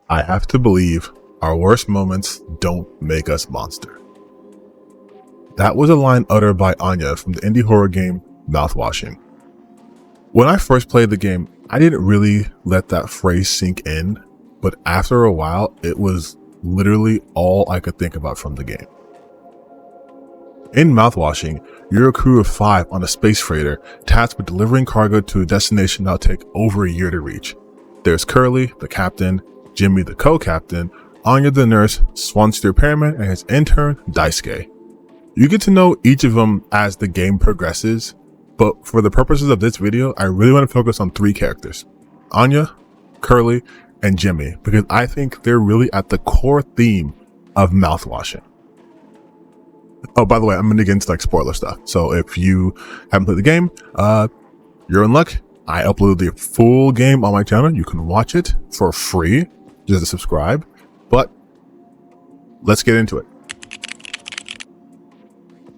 I have to believe our worst moments don't make us monster. That was a line uttered by Anya from the indie horror game Mouthwashing. When I first played the game, I didn't really let that phrase sink in, but after a while, it was literally all I could think about from the game. In Mouthwashing, you're a crew of 5 on a space freighter tasked with delivering cargo to a destination that'll take over a year to reach. There's Curley, the captain, Jimmy, the co-captain, Anya, the nurse, Swansea, the repairman, and his intern, Daisuke. You get to know each of them as the game progresses, but for the purposes of this video, I really want to focus on 3 characters: Anya, Curley, and Jimmy, because I think they're really at the core theme of Mouthwashing. Oh, by the way, I'm going to get into like spoiler stuff. So if you haven't played the game, you're in luck. I uploaded the full game on my channel. You can watch it for free, just to subscribe. But let's get into it.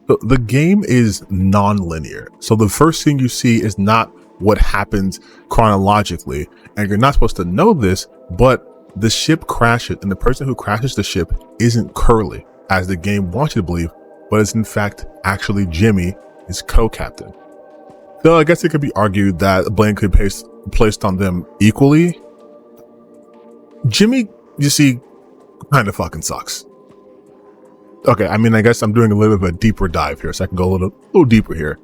So the game is non-linear. So the first thing you see is not what happens chronologically. And you're not supposed to know this, but the ship crashes, and the person who crashes the ship isn't Curley, as the game wants you to believe, but it's in fact actually Jimmy, his co-captain. So I guess it could be argued that blame could be placed on them equally. Jimmy, you see, kind of fucking sucks. Okay, I mean, I guess I'm doing a little bit of a deeper dive here, so I can go a little deeper here.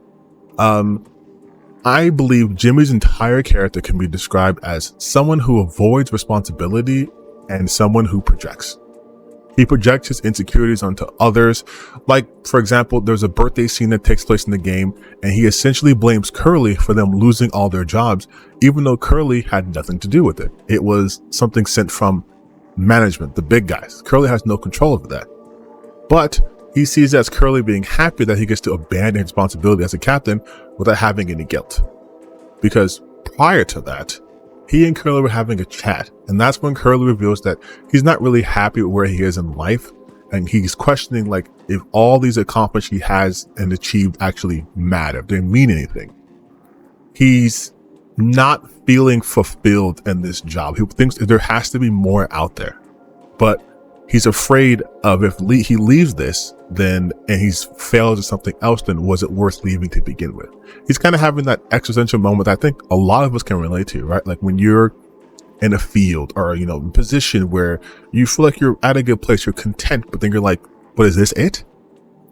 I believe Jimmy's entire character can be described as someone who avoids responsibility and someone who projects. He projects his insecurities onto others. Like, for example, there's a birthday scene that takes place in the game, and he essentially blames Curley for them losing all their jobs, even though Curley had nothing to do with it. It was something sent from management, the big guys. Curley has no control over that. But he sees it as Curley being happy that he gets to abandon his responsibility as a captain without having any guilt. Because prior to that, he and Curley were having a chat, and that's when Curley reveals that he's not really happy with where he is in life, and he's questioning like if all these accomplishments he has and achieved actually matter, if they mean anything. He's not feeling fulfilled in this job. He thinks there has to be more out there, but he's afraid of if he leaves this, then and he's failed at something else, then was it worth leaving to begin with? He's kind of having that existential moment that I think a lot of us can relate to, right? Like when you're in a field or, you know, position where you feel like you're at a good place, you're content, but then you're like, but is this it?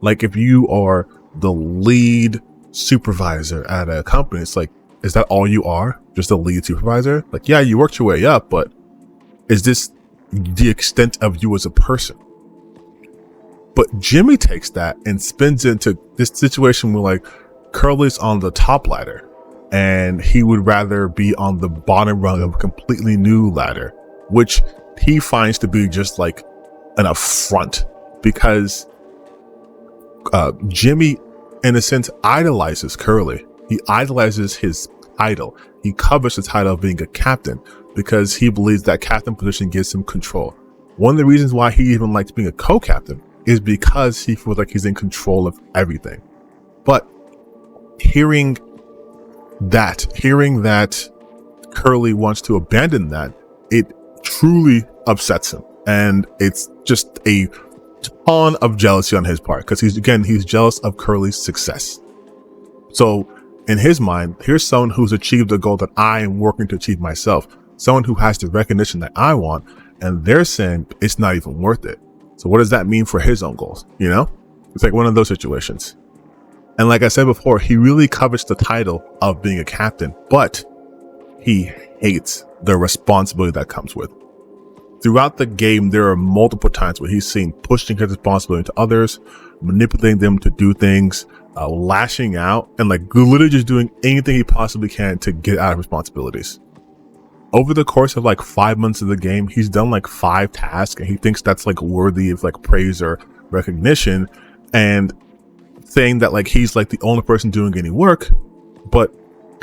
Like if you are the lead supervisor at a company, it's like, is that all you are? Just a lead supervisor? Like, yeah, you worked your way up, but is this the extent of you as a person? But Jimmy takes that and spins into this situation where like Curley's on the top ladder and he would rather be on the bottom rung of a completely new ladder, which he finds to be just like an affront, because Jimmy in a sense idolizes Curley. He idolizes his title. He covers the title of being a captain because he believes that captain position gives him control. One of the reasons why he even likes being a co-captain is because he feels like he's in control of everything. But hearing that Curley wants to abandon that, it truly upsets him. And it's just a ton of jealousy on his part, because he's jealous of Curley's success. So in his mind, here's someone who's achieved a goal that I am working to achieve myself, someone who has the recognition that I want, and they're saying it's not even worth it. So what does that mean for his own goals? You know, it's like one of those situations. And like I said before, he really covets the title of being a captain, but he hates the responsibility that comes with it. Throughout the game, there are multiple times where he's seen pushing his responsibility to others, manipulating them to do things, lashing out, and like literally just doing anything he possibly can to get out of responsibilities. Over the course of like 5 months of the game, he's done like 5 tasks, and he thinks that's like worthy of like praise or recognition, and saying that like he's like the only person doing any work, but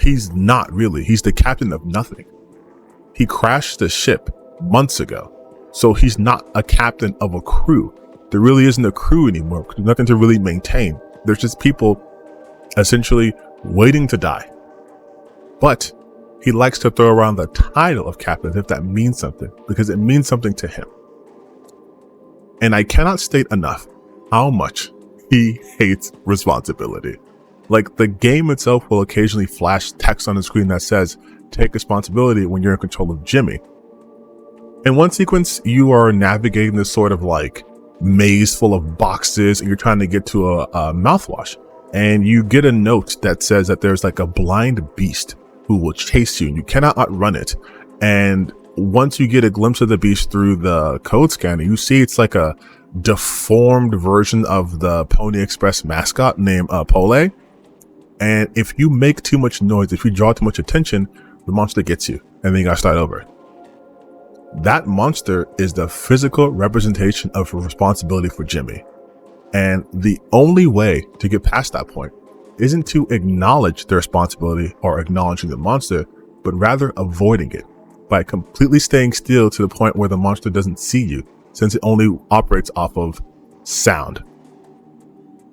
he's not really. He's the captain of nothing. He crashed the ship months ago, so he's not a captain of a crew. There really isn't a crew anymore. There's nothing to really maintain. There's just people essentially waiting to die. But he likes to throw around the title of captain as if that means something, because it means something to him. And I cannot state enough how much he hates responsibility. Like, the game itself will occasionally flash text on the screen that says, take responsibility when you're in control of Jimmy. In one sequence, you are navigating this sort of like maze full of boxes and you're trying to get to a mouthwash. And you get a note that says that there's like a blind beast who will chase you and you cannot outrun it. And once you get a glimpse of the beast through the code scanner, you see it's like a deformed version of the Pony Express mascot named Pole. And if you make too much noise, if you draw too much attention, the monster gets you and then you gotta start over. That monster is the physical representation of responsibility for Jimmy. And the only way to get past that point isn't to acknowledge the responsibility or acknowledging the monster, but rather avoiding it by completely staying still to the point where the monster doesn't see you, since it only operates off of sound.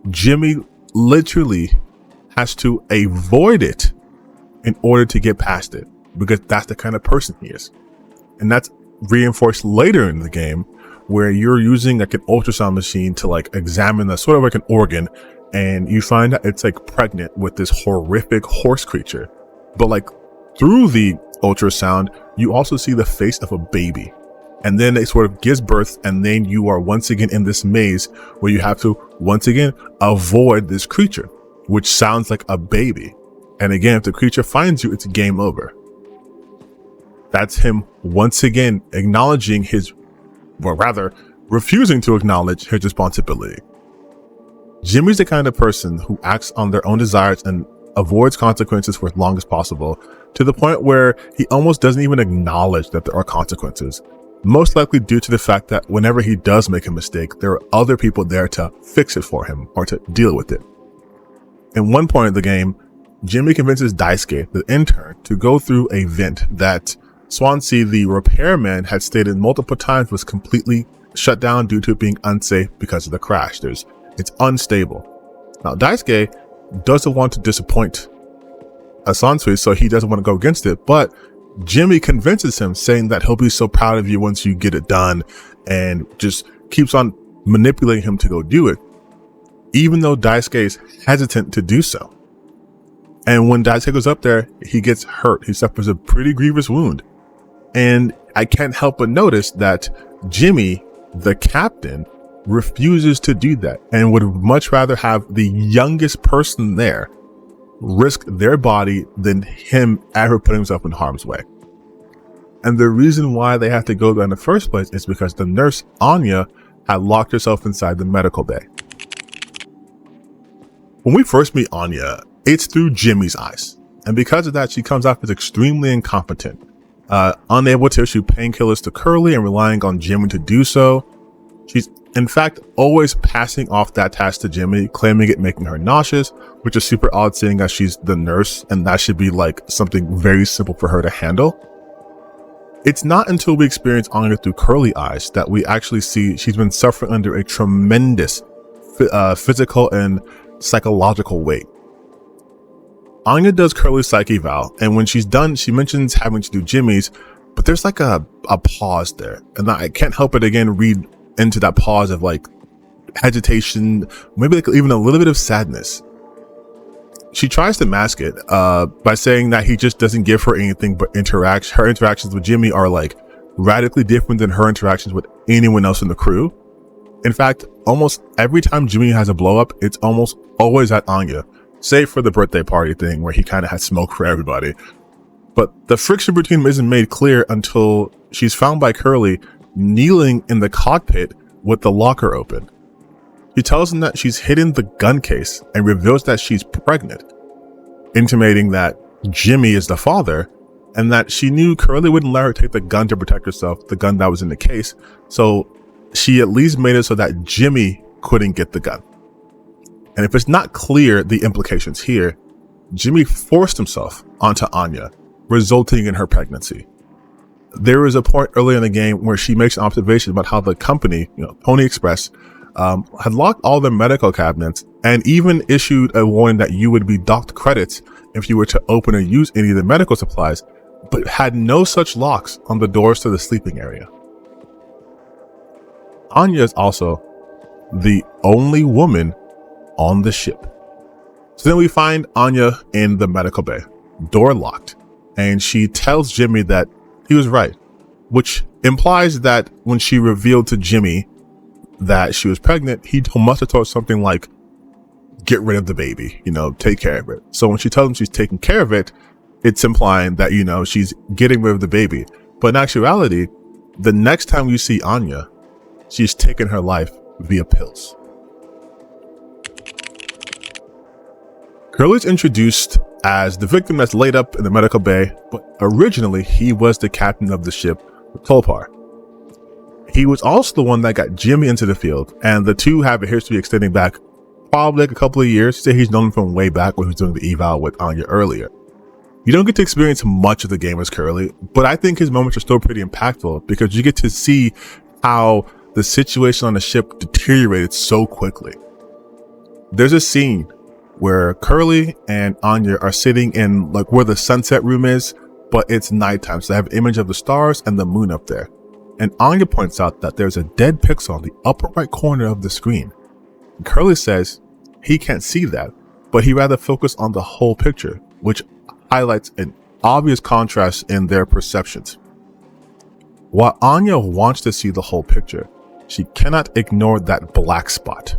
Jimmy literally has to avoid it in order to get past it, because that's the kind of person he is. And that's reinforced later in the game, where you're using like an ultrasound machine to like examine the sort of like an organ, and you find that it's like pregnant with this horrific horse creature. But like through the ultrasound, you also see the face of a baby. And then it sort of gives birth, and then you are once again in this maze where you have to once again avoid this creature, which sounds like a baby. And again, if the creature finds you, it's game over. That's him once again acknowledging his, or rather, refusing to acknowledge his responsibility. Jimmy's the kind of person who acts on their own desires and avoids consequences for as long as possible, to the point where he almost doesn't even acknowledge that there are consequences. Most likely due to the fact that whenever he does make a mistake, there are other people there to fix it for him or to deal with it. In one point of the game, Jimmy convinces Daisuke, the intern, to go through a vent that Swansea, the repairman, had stated multiple times was completely shut down due to it being unsafe because of the crash. It's unstable. Now, Daisuke doesn't want to disappoint Swansea, so he doesn't want to go against it, but Jimmy convinces him, saying that he'll be so proud of you once you get it done, and just keeps on manipulating him to go do it, even though Daisuke is hesitant to do so. And when Daisuke goes up there, he gets hurt. He suffers a pretty grievous wound. And I can't help but notice that Jimmy, the captain, refuses to do that and would much rather have the youngest person there risk their body than him ever putting himself in harm's way. And the reason why they have to go there in the first place is because the nurse, Anya, had locked herself inside the medical bay. When we first meet Anya, it's through Jimmy's eyes. And because of that, she comes off as extremely incompetent, unable to issue painkillers to Curley and relying on Jimmy to do so. She's in fact always passing off that task to Jimmy, claiming it making her nauseous, which is super odd seeing as she's the nurse and that should be like something very simple for her to handle. It's not until we experience Anya through Curly eyes that we actually see she's been suffering under a tremendous physical and psychological weight. Anya does Curly's psych eval, and when she's done, she mentions having to do Jimmy's, but there's like a pause there, and I can't help but again read into that pause of like hesitation, maybe like even a little bit of sadness. She tries to mask it by saying that he just doesn't give her anything but her interactions with Jimmy are like radically different than her interactions with anyone else in the crew. In fact, almost every time Jimmy has a blow up, it's almost always at Anya, save for the birthday party thing where he kind of had smoke for everybody. But the friction between them isn't made clear until she's found by Curly kneeling in the cockpit with the locker open. She tells him that she's hidden the gun case and reveals that she's pregnant, intimating that Jimmy is the father and that she knew Curly wouldn't let her take the gun to protect herself, the gun that was in the case. So she at least made it so that Jimmy couldn't get the gun. And if it's not clear the implications here, Jimmy forced himself onto Anya, resulting in her pregnancy. There is a point early in the game where she makes an observation about how the company, Pony Express, had locked all their medical cabinets and even issued a warning that you would be docked credits if you were to open or use any of the medical supplies, but had no such locks on the doors to the sleeping area. Anya is also the only woman on the ship. So then we find Anya in the medical bay, door locked, and she tells Jimmy that he was right, which implies that when she revealed to Jimmy that she was pregnant, he must have told something like, get rid of the baby, take care of it. So when she tells him she's taking care of it, it's implying that, she's getting rid of the baby. But in actuality, the next time you see Anya, she's taken her life via pills. Curley's introduced as the victim that's laid up in the medical bay, but originally he was the captain of the ship, Tolpar. He was also the one that got Jimmy into the field, and the two have a history extending back probably like a couple of years. Say he's known from way back when he was doing the eval with Anya earlier. You don't get to experience much of the game as Curley, but I think his moments are still pretty impactful because you get to see how the situation on the ship deteriorated so quickly. There's a scene where Curley and Anya are sitting in like where the sunset room is, but it's nighttime. So they have an image of the stars and the moon up there. And Anya points out that there's a dead pixel on the upper right corner of the screen. And Curley says he can't see that, but he rather focus on the whole picture, which highlights an obvious contrast in their perceptions. While Anya wants to see the whole picture, she cannot ignore that black spot.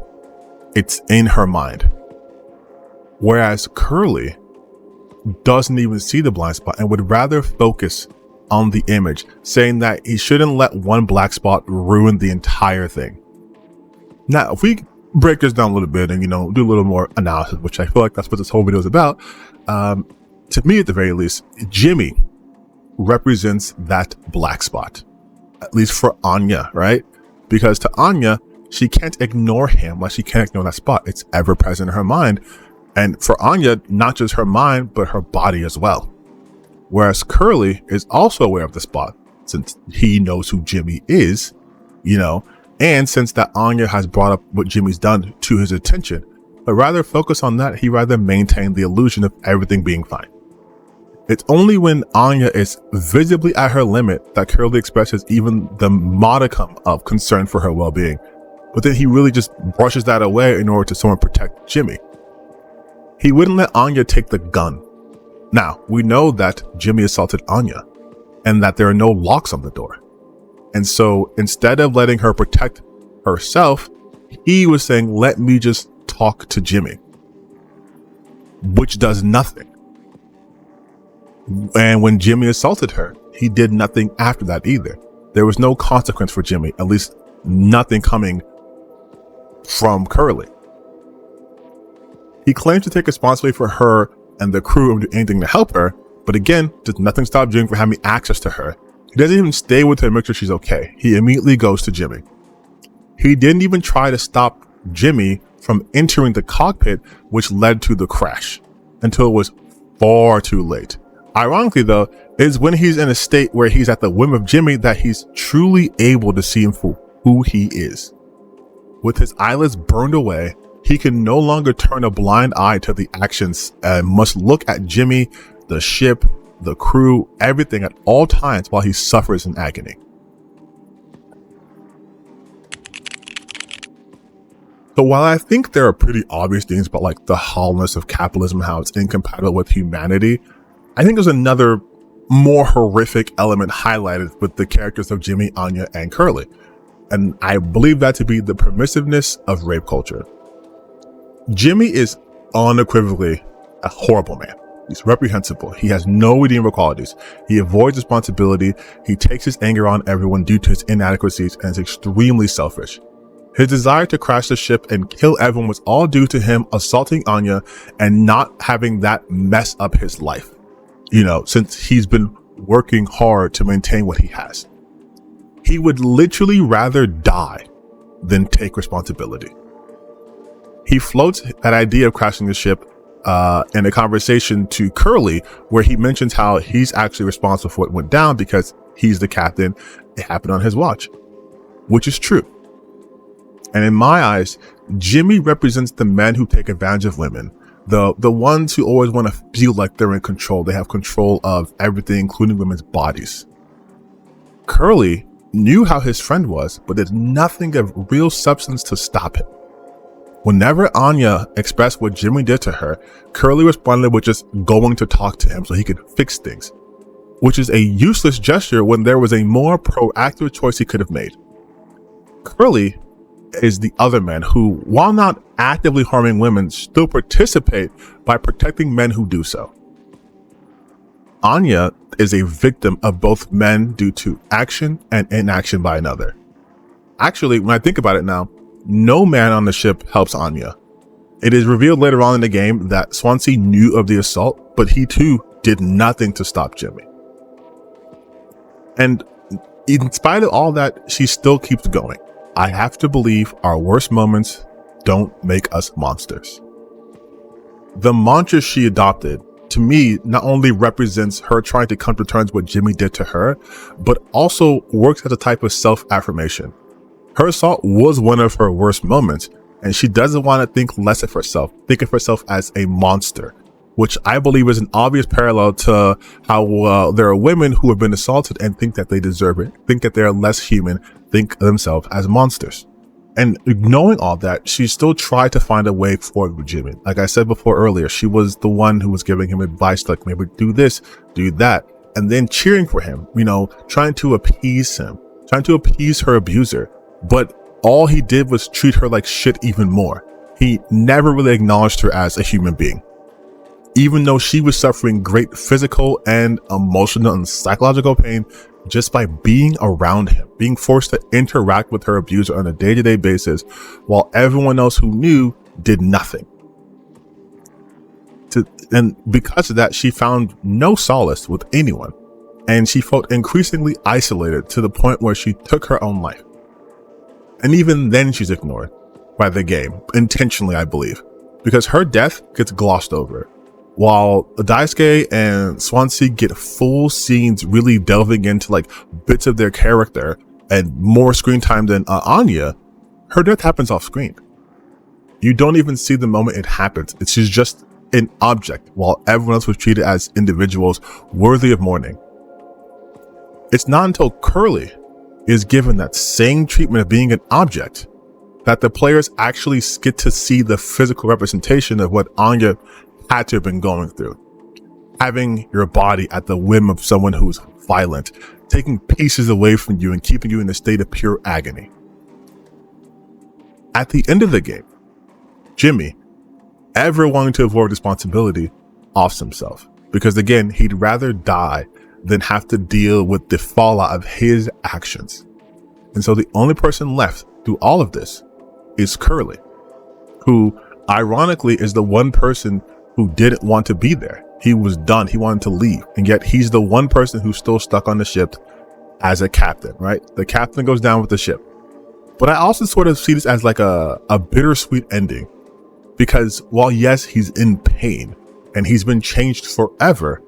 It's in her mind. Whereas Curley doesn't even see the blind spot and would rather focus on the image, saying that he shouldn't let one black spot ruin the entire thing. Now, if we break this down a little bit and, do a little more analysis, which I feel like that's what this whole video is about, to me at the very least, Jimmy represents that black spot, at least for Anya, right? Because to Anya, she can't ignore him like she can't ignore that spot. It's ever present in her mind. And for Anya, not just her mind, but her body as well. Whereas Curley is also aware of the spot, since he knows who Jimmy is, and since that Anya has brought up what Jimmy's done to his attention. But rather focus on that, he rather maintain the illusion of everything being fine. It's only when Anya is visibly at her limit that Curley expresses even the modicum of concern for her well-being. But then he really just brushes that away in order to somewhat protect Jimmy. He wouldn't let Anya take the gun. Now, we know that Jimmy assaulted Anya and that there are no locks on the door. And so instead of letting her protect herself, he was saying, let me just talk to Jimmy, which does nothing. And when Jimmy assaulted her, he did nothing after that either. There was no consequence for Jimmy, at least nothing coming from Curley. He claims to take responsibility for her and the crew and do anything to help her, but again, does nothing stop Jimmy from having access to her. He doesn't even stay with her and make sure she's okay. He immediately goes to Jimmy. He didn't even try to stop Jimmy from entering the cockpit, which led to the crash, until it was far too late. Ironically though, it's when he's in a state where he's at the whim of Jimmy that he's truly able to see him for who he is. With his eyelids burned away, he can no longer turn a blind eye to the actions and must look at Jimmy, the ship, the crew, everything at all times while he suffers in agony. So while I think there are pretty obvious things about like the hollowness of capitalism, how it's incompatible with humanity, I think there's another more horrific element highlighted with the characters of Jimmy, Anya, and Curley. And I believe that to be the permissiveness of rape culture. Jimmy is unequivocally a horrible man. He's reprehensible. He has no redeemable qualities. He avoids responsibility. He takes his anger on everyone due to his inadequacies and is extremely selfish. His desire to crash the ship and kill everyone was all due to him assaulting Anya and not having that mess up his life, since he's been working hard to maintain what he has. He would literally rather die than take responsibility. He floats that idea of crashing the ship in a conversation to Curley, where he mentions how he's actually responsible for what went down because he's the captain. It happened on his watch, which is true. And in my eyes, Jimmy represents the men who take advantage of women, The ones who always want to feel like they're in control. They have control of everything, including women's bodies. Curley knew how his friend was, but did nothing of real substance to stop him. Whenever Anya expressed what Jimmy did to her, Curley responded with just going to talk to him so he could fix things, which is a useless gesture when there was a more proactive choice he could have made. Curley is the other man who, while not actively harming women, still participate by protecting men who do so. Anya is a victim of both men due to action and inaction by another. Actually, when I think about it now, no man on the ship helps Anya. It is revealed later on in the game that Swansea knew of the assault, but he too did nothing to stop Jimmy. And in spite of all that, she still keeps going. I have to believe our worst moments don't make us monsters. The mantra she adopted, to me, not only represents her trying to come to terms with what Jimmy did to her, but also works as a type of self-affirmation. Her assault was one of her worst moments, and she doesn't want to think less of herself, think of herself as a monster, which I believe is an obvious parallel to how there are women who have been assaulted and think that they deserve it, think that they're less human, think of themselves as monsters. And knowing all that, she still tried to find a way forward with Jimmy. Like I said before earlier, she was the one who was giving him advice, like maybe do this, do that, and then cheering for him, trying to appease him, trying to appease her abuser. But all he did was treat her like shit even more. He never really acknowledged her as a human being. Even though she was suffering great physical and emotional and psychological pain just by being around him, being forced to interact with her abuser on a day-to-day basis, while everyone else who knew did nothing. And because of that, she found no solace with anyone, and she felt increasingly isolated to the point where she took her own life. And even then she's ignored by the game, intentionally, I believe, because her death gets glossed over. While Daisuke and Swansea get full scenes really delving into like bits of their character and more screen time than Anya, her death happens off screen. You don't even see the moment it happens. She's just an object while everyone else was treated as individuals worthy of mourning. It's not until Curley is given that same treatment of being an object that the players actually get to see the physical representation of what Anya had to have been going through. Having your body at the whim of someone who's violent, taking pieces away from you and keeping you in a state of pure agony. At the end of the game, Jimmy, ever wanting to avoid responsibility, offs himself. Because again, he'd rather die than have to deal with the fallout of his actions. And so the only person left through all of this is Curley, who ironically is the one person who didn't want to be there. He was done. He wanted to leave. And yet he's the one person who's still stuck on the ship as a captain, right? The captain goes down with the ship. But I also sort of see this as like a bittersweet ending, because while yes, he's in pain and he's been changed forever,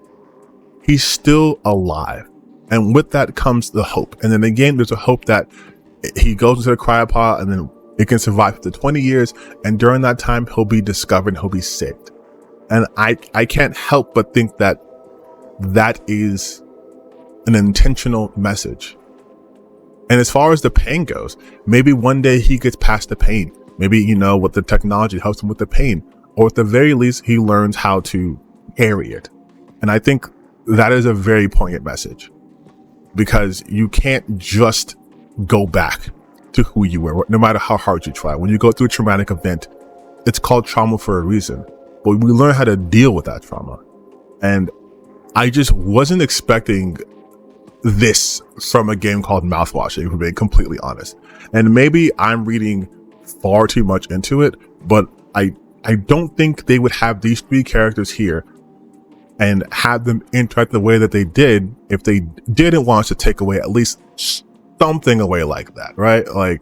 he's still alive. And with that comes the hope. And then again, there's a hope that he goes into the cryopod and then it can survive for 20 years. And during that time, he'll be discovered and he'll be saved. And I can't help but think that that is an intentional message. And as far as the pain goes, maybe one day he gets past the pain. Maybe, with the technology helps him with the pain, or at the very least, he learns how to carry it. And I think that is a very poignant message, because you can't just go back to who you were, no matter how hard you try. When you go through a traumatic event, it's called trauma for a reason. But we learn how to deal with that trauma. And I just wasn't expecting this from a game called Mouthwashing, if we're being completely honest. And maybe I'm reading far too much into it, but I don't think they would have these three characters here and have them interact the way that they did if they didn't want us to take away at least something away like that, right? Like,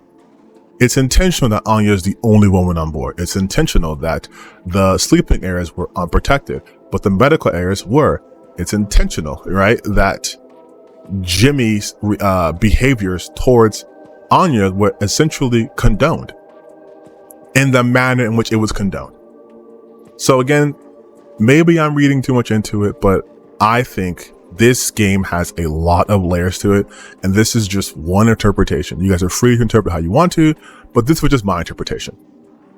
it's intentional that Anya is the only woman on board. It's intentional that the sleeping areas were unprotected, but the medical areas were. It's intentional, right, that Jimmy's behaviors towards Anya were essentially condoned in the manner in which it was condoned. So again, maybe I'm reading too much into it, but I think this game has a lot of layers to it, and this is just one interpretation. You guys are free to interpret how you want to, but this was just my interpretation.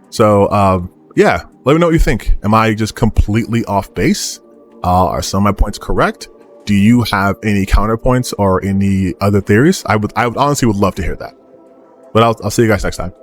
So yeah, let me know what you think. Am I just completely off base? Are some of my points correct? Do you have any counterpoints or any other theories? I would honestly would love to hear that. But I'll see you guys next time.